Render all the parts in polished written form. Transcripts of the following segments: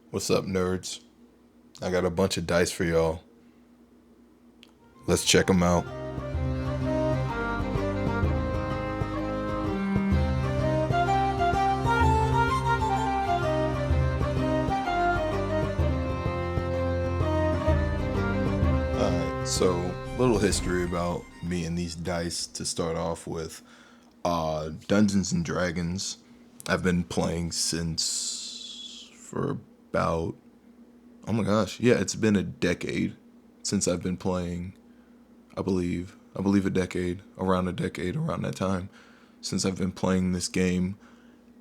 What's up, nerds? I got a bunch of dice for y'all. Let's check them out. Alright, so little history about me and these dice to start off with. Dungeons and Dragons. I've been playing since for about, oh my gosh, yeah, it's been a decade since I've been playing. I believe a decade, around that time since I've been playing this game,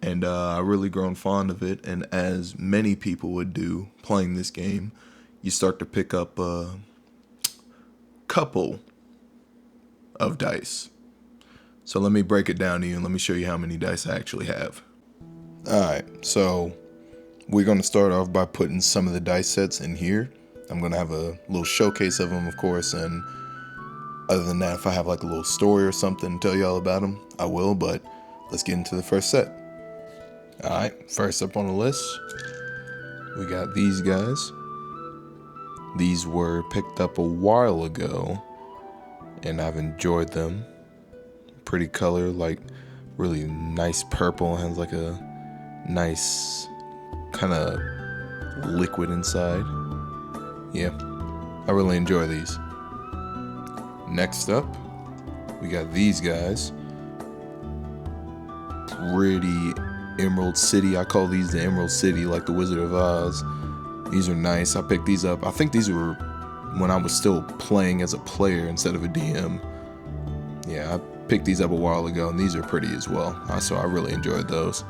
and I really grown fond of it. And as many people would do playing this game, you start to pick up a couple of dice. So let me break it down to you and let me show you how many dice I actually have. Alright, so we're going to start off by putting some of the dice sets in here. I'm going to have a little showcase of them, of course, and other than that, if I have like a little story or something to tell y'all about them, I will, but let's get into the first set. Alright, first up on the list, we got these guys. These were picked up a while ago, and I've enjoyed them. Pretty color, like really nice purple, has like a nice kind of liquid inside. Yeah, I really enjoy these. Next up, we got these guys. Pretty Emerald City. I call these the Emerald City, like the Wizard of Oz. These are nice. I picked these up. I think these were when I was still playing as a player instead of a DM. Yeah, I picked these up a while ago, and these are pretty as well. So I really enjoyed those.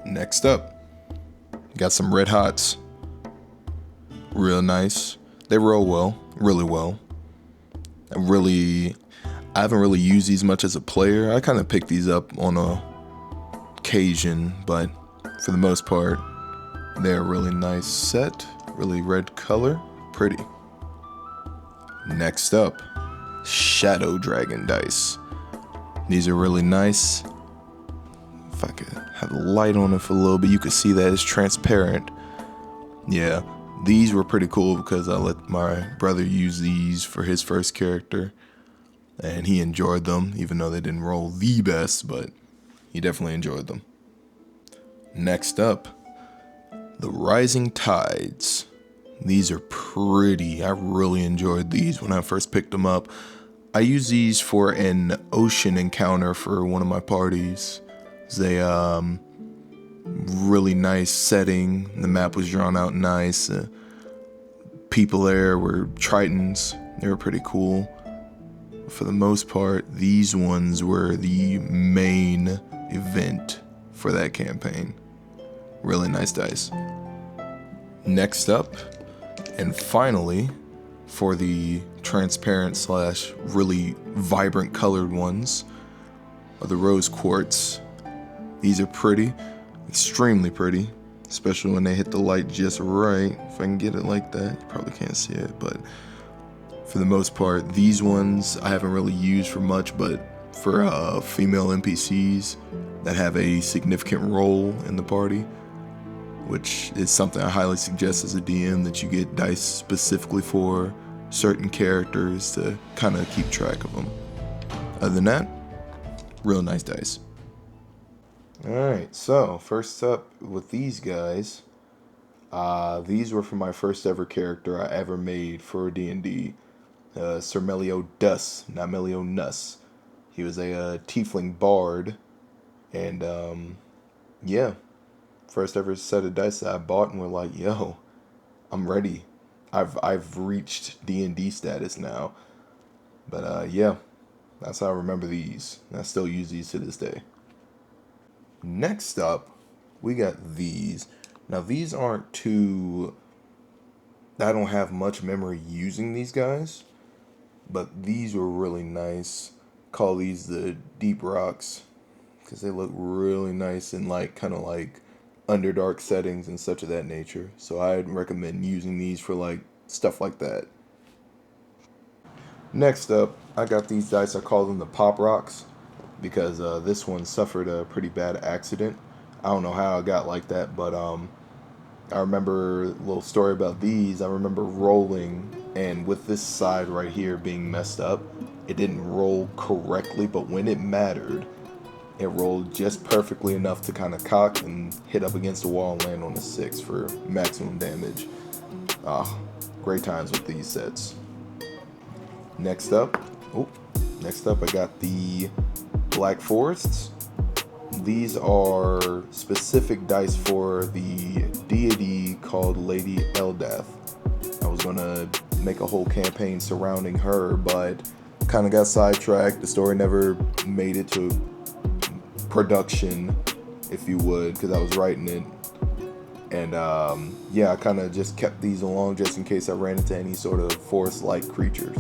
Next up, got some Red Hots. Real nice. They roll well, really well. I haven't really used these much as a player. I kind of picked these up on occasion, but for the most part, they're a really nice set. Really red color. Pretty. Next up, Shadow Dragon dice. These are really nice. If I could have the light on it for a little bit, you could see that it's transparent. Yeah, these were pretty cool because I let my brother use these for his first character, and he enjoyed them, even though they didn't roll the best, but he definitely enjoyed them. Next up, the Rising Tides. These are pretty. I really enjoyed these when I first picked them up. I use these for an ocean encounter for one of my parties. It's a really nice setting. The map was drawn out nice. People there were Tritons. They were pretty cool. For the most part, these ones were the main event for that campaign. Really nice dice. Next up, and finally, for the transparent / really vibrant colored ones, are the rose quartz. These are pretty, extremely pretty, especially when they hit the light just right. If I can get it like that, you probably can't see it, but for the most part, these ones I haven't really used for much, but for female NPCs that have a significant role in the party, which is something I highly suggest as a DM, that you get dice specifically for certain characters to kind of keep track of them. Other than that, real nice dice. Alright, so first up with these guys, these were for my first ever character I ever made for D&D. Sir Meliodas, not Meliodas. He was a tiefling bard, and yeah, first ever set of dice that I bought, and we're like, yo, I'm ready. I've reached D&D status now. But yeah, that's how I remember these. And I still use these to this day. Next up, we got these. Now these aren't too, I don't have much memory using these guys, but these were really nice. Call these the Deep Rocks because they look really nice in like kind of like Underdark settings and such of that nature. So I'd recommend using these for like stuff like that. Next up, I got these dice. I call them the Pop Rocks because this one suffered a pretty bad accident. I don't know how it got like that, but I remember a little story about these. I remember rolling, and with this side right here being messed up, it didn't roll correctly, but when it mattered, it rolled just perfectly enough to kind of cock and hit up against the wall and land on a 6 for maximum damage. Ah, great times with these sets. Next up, I got the Black Forests. These are specific dice for the deity called Lady Eldath. I was gonna make a whole campaign surrounding her, but kind of got sidetracked. The story never made it to production, if you would, because I was writing it. And yeah, I kind of just kept these along just in case I ran into any sort of forest-like creatures.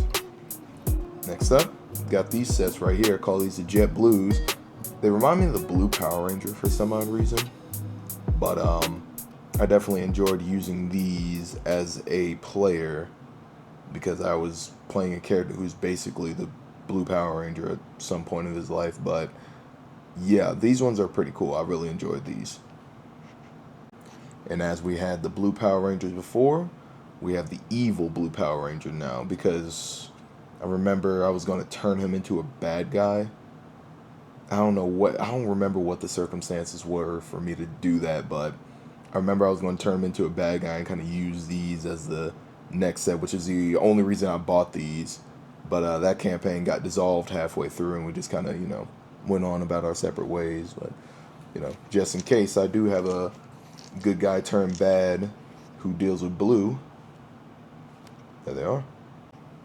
Next up, got these sets right here. I call these the Jet Blues. They remind me of the Blue Power Ranger for some odd reason. But I definitely enjoyed using these as a player because I was playing a character who's basically the Blue Power Ranger at some point of his life. But yeah, these ones are pretty cool. I really enjoyed these. And as we had the Blue Power Rangers before, we have the evil Blue Power Ranger now, because I remember I was going to turn him into a bad guy. I don't remember what the circumstances were for me to do that, but I remember I was going to turn him into a bad guy and kind of use these as the next set, which is the only reason I bought these. But that campaign got dissolved halfway through, and we just kind of, went on about our separate ways. But, just in case, I do have a good guy turned bad who deals with blue. There they are.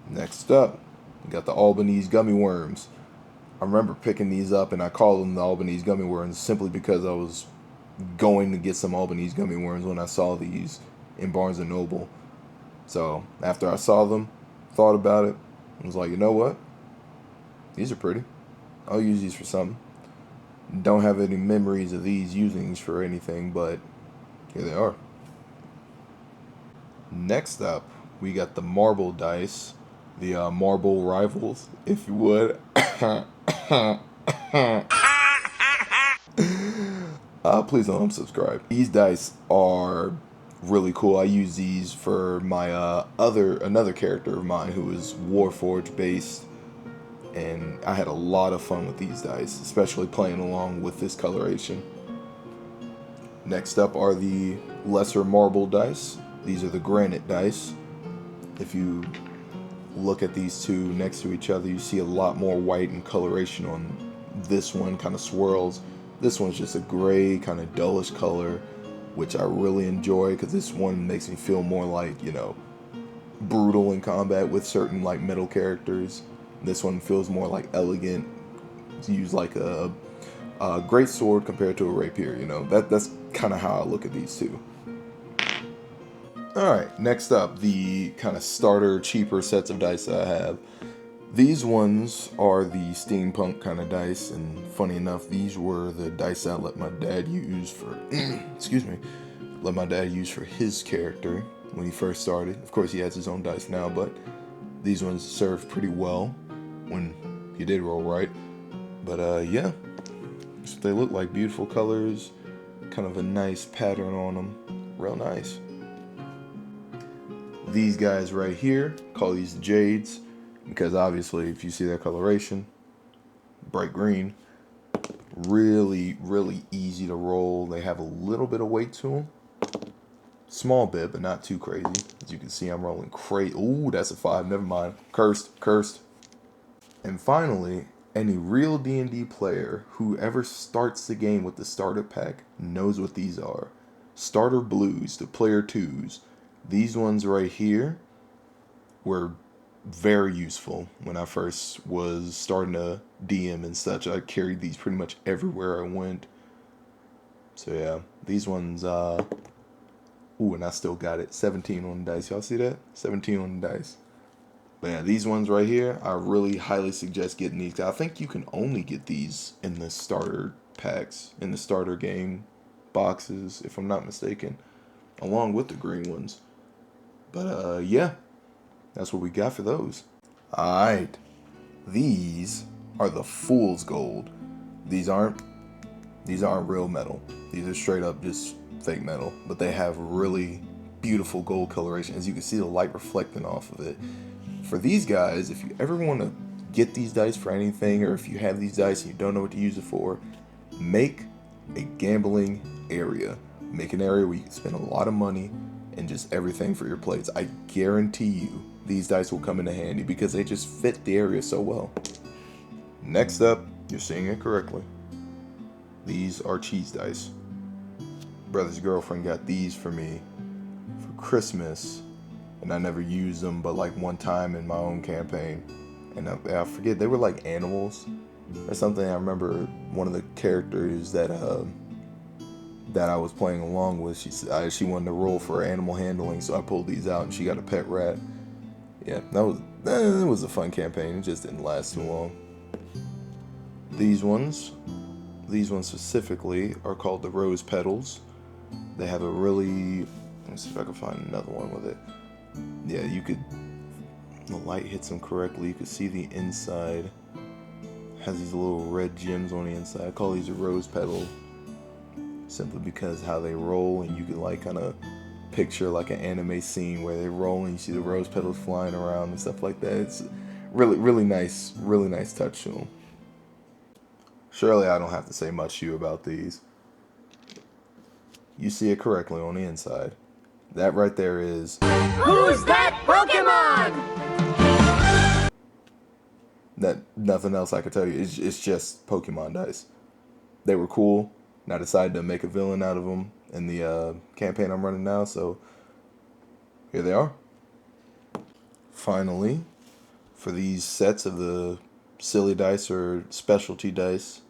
Next up, we got the Albanese gummy worms. I remember picking these up, and I called them the Albanese gummy worms simply because I was going to get some Albanese gummy worms when I saw these in Barnes & Noble. So after I saw them, thought about it, and was like, you know what? These are pretty. I'll use these for something. Don't have any memories of these using these for anything, but here they are. Next up, we got the marble dice, the marble rivals, if you would. Please don't unsubscribe. These dice are really cool. I use these for my another character of mine who is Warforged based, and I had a lot of fun with these dice, especially playing along with this coloration. Next up are the lesser marble dice. These are the granite dice. If you look at these two next to each other, you see a lot more white and coloration on this one, kind of swirls. This one's just a gray, kind of dullish color, which I really enjoy because this one makes me feel more like, brutal in combat with certain like metal characters. This one feels more like elegant. It's used like a great sword compared to a rapier, That's kind of how I look at these two. Alright, next up, the kind of starter, cheaper sets of dice that I have. These ones are the steampunk kind of dice, and funny enough, these were the dice I let my dad use for, let my dad use for his character when he first started. Of course, he has his own dice now, but these ones served pretty well when he did roll right. But yeah, that's what they look like. Beautiful colors, kind of a nice pattern on them. Real nice. These guys right here, call these the Jades, because obviously if you see their coloration, bright green, really, really easy to roll. They have a little bit of weight to them. Small bit, but not too crazy. As you can see, I'm rolling crazy. Ooh, that's a 5. Never mind. Cursed. And finally, any real D&D player who ever starts the game with the starter pack knows what these are. Starter blues, the player 2s. These ones right here were very useful when I first was starting to DM and such. I carried these pretty much everywhere I went. So yeah, these ones, ooh, and I still got it. 17 on the dice. Y'all see that? 17 on the dice. But yeah, these ones right here, I really highly suggest getting these. I think you can only get these in the starter packs, in the starter game boxes, if I'm not mistaken, along with the green ones. But yeah, that's what we got for those. Alright, these are the Fool's Gold. These aren't These aren't real metal. These are straight up just fake metal, but they have really beautiful gold coloration. As you can see, the light reflecting off of it. For these guys, if you ever want to get these dice for anything, or if you have these dice and you don't know what to use it for, make a gambling area. Make an area where you can spend a lot of money and just everything for your plays. I guarantee you these dice will come into handy because they just fit the area so well. Next up, you're seeing it correctly. These are cheese dice. Brother's girlfriend got these for me for Christmas, and I never used them but like one time in my own campaign. And I forget, they were like animals or something. I remember one of the characters that I was playing along with, she wanted to roll for animal handling, so I pulled these out and she got a pet rat. Yeah, it was a fun campaign. It just didn't last too long. These ones specifically are called the rose petals. They have a really, let me see if I can find another one with it. Yeah, the light hits them correctly. You could see the inside has these little red gems on the inside. I call these a rose petal simply because how they roll, and you can like kind of picture like an anime scene where they roll and you see the rose petals flying around and stuff like that. It's really nice touch to them. Surely I don't have to say much to you about these. You see it correctly on the inside. That right there is... Who's that Pokemon? That nothing else I could tell you. It's just Pokemon dice. They were cool, and I decided to make a villain out of them in the campaign I'm running now, so here they are. Finally, for these sets of the silly dice or specialty dice,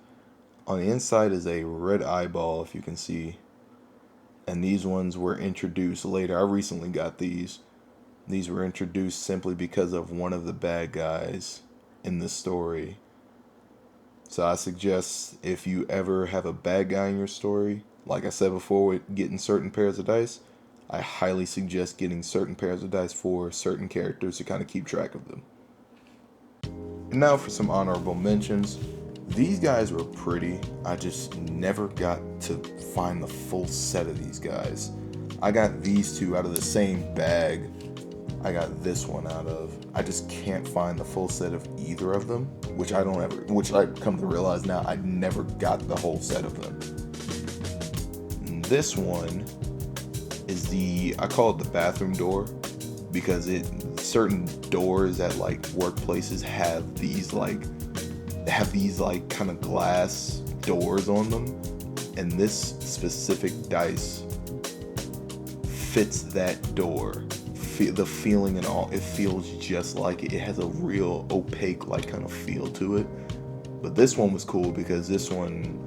on the inside is a red eyeball, if you can see. And these ones were introduced later. I recently got these. These were introduced simply because of one of the bad guys in the story. So I suggest if you ever have a bad guy in your story, like I said before with getting certain pairs of dice, I highly suggest getting certain pairs of dice for certain characters to kind of keep track of them. And now for some honorable mentions. These guys were pretty. I just never got to find the full set of these guys. I got these two out of the same bag I got this one out of. I just can't find the full set of either of them, which I come to realize now I never got the whole set of them. And this one is I call it the bathroom door, because certain doors at like workplaces have these kind of glass doors on them, and this specific dice fits that door. The feeling and all, it feels just like it. It has a real opaque like kind of feel to it. But this one was cool because this one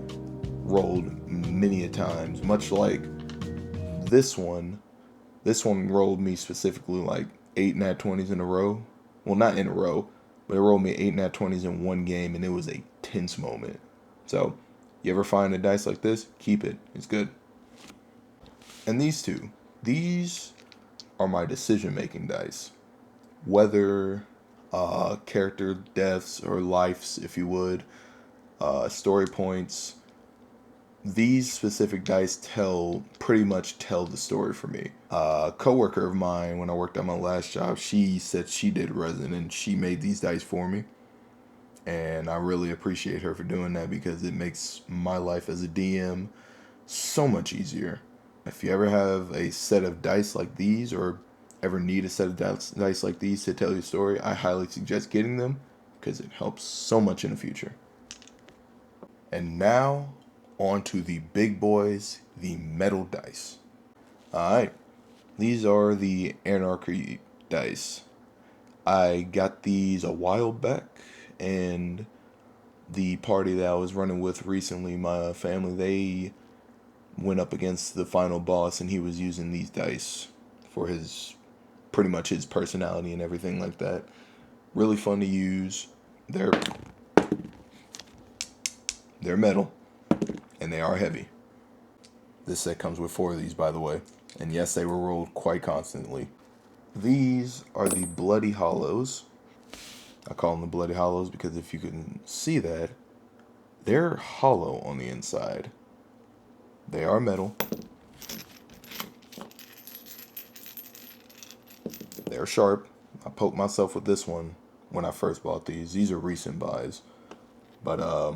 rolled many a times, much like this one. This one rolled me specifically like 8 nat 20s in a row. Well, not in a row, but it rolled me 8 nat 20s in one game, and it was a tense moment. So, you ever find a dice like this? Keep it. It's good. And these are my decision-making dice. Whether character deaths or lives, if you would, story points, these specific dice pretty much tell the story for me. A coworker of mine, when I worked at my last job, she said she did resin and she made these dice for me. And I really appreciate her for doing that because it makes my life as a DM so much easier. If you ever have a set of dice like these, or ever need a set of dice like these to tell your story, I highly suggest getting them because it helps so much in the future. And now, on to the big boys, the metal dice. Alright, these are the Anarchy dice. I got these a while back, and the party that I was running with recently, my family, they went up against the final boss, and he was using these dice for pretty much his personality and everything like that. Really fun to use. They're metal, and they are heavy. This set comes with 4 of these, by the way, and yes, they were rolled quite constantly. These are the Bloody Hollows. I call them the Bloody Hollows because if you can see that, they're hollow on the inside. They are metal. They're sharp. I poked myself with this one when I first bought these. These are recent buys. But,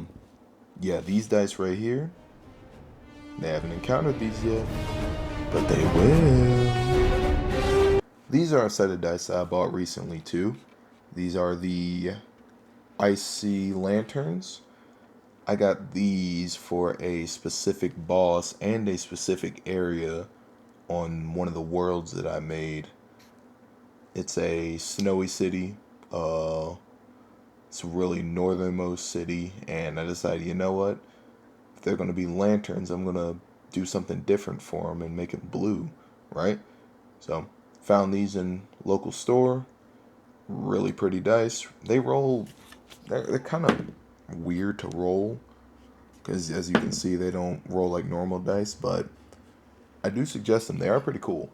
yeah, these dice right here, they haven't encountered these yet, but they will. These are a set of dice that I bought recently, too. These are the Icy Lanterns. I got these for a specific boss and a specific area on one of the worlds that I made. It's a snowy city. It's a really northernmost city, and I decided, you know what? If they're going to be lanterns, I'm going to do something different for them and make it blue, right? So, found these in local store. Really pretty dice. They roll, they're kind of weird to roll, because as you can see, they don't roll like normal dice, but I do suggest them. They are pretty cool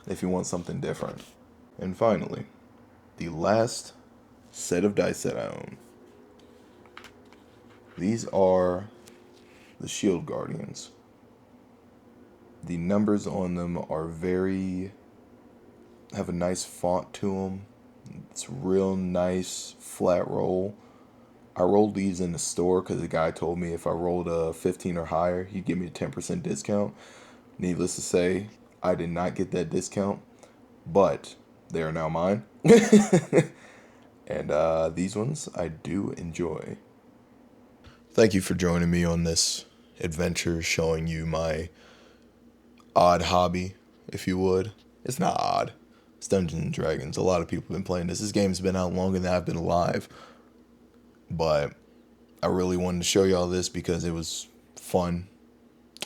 if you want something different. And finally, the last set of dice that I own. These are the Shield Guardians. The numbers on them are have a nice font to them. It's real nice flat roll. I rolled these in the store because the guy told me if I rolled a 15 or higher, he'd give me a 10% discount. Needless to say, I did not get that discount, but they are now mine. And these ones I do enjoy. Thank you for joining me on this adventure, showing you my odd hobby, if you would. It's not odd. It's Dungeons and Dragons. A lot of people have been playing this. This game's been out longer than I've been alive. But I really wanted to show y'all this because it was fun.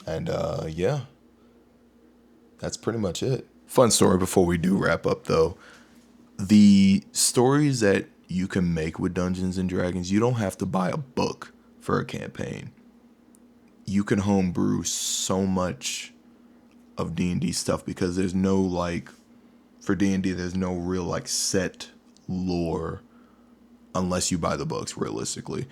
And yeah, that's pretty much it. Fun story before we do wrap up, though. The stories that you can make with Dungeons and Dragons, you don't have to buy a book for a campaign. You can homebrew so much of D&D stuff because there's no, like, for D&D, there's no real, like, set lore unless you buy the books, realistically.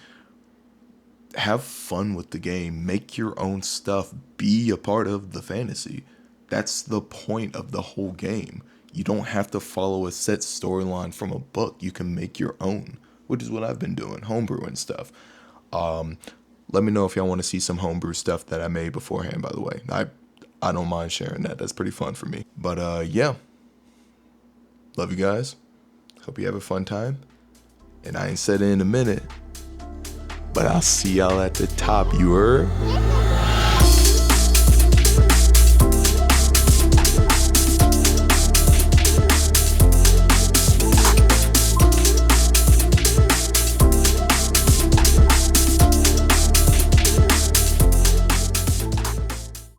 Have fun with the game. Make your own stuff. Be a part of the fantasy. That's the point of the whole game. You don't have to follow a set storyline from a book. You can make your own, which is what I've been doing, homebrewing stuff. Let me know if y'all want to see some homebrew stuff that I made beforehand, by the way. I don't mind sharing that. That's pretty fun for me. But yeah. Love you guys. Hope you have a fun time. And I ain't said it in a minute, but I'll see y'all at the top, you heard?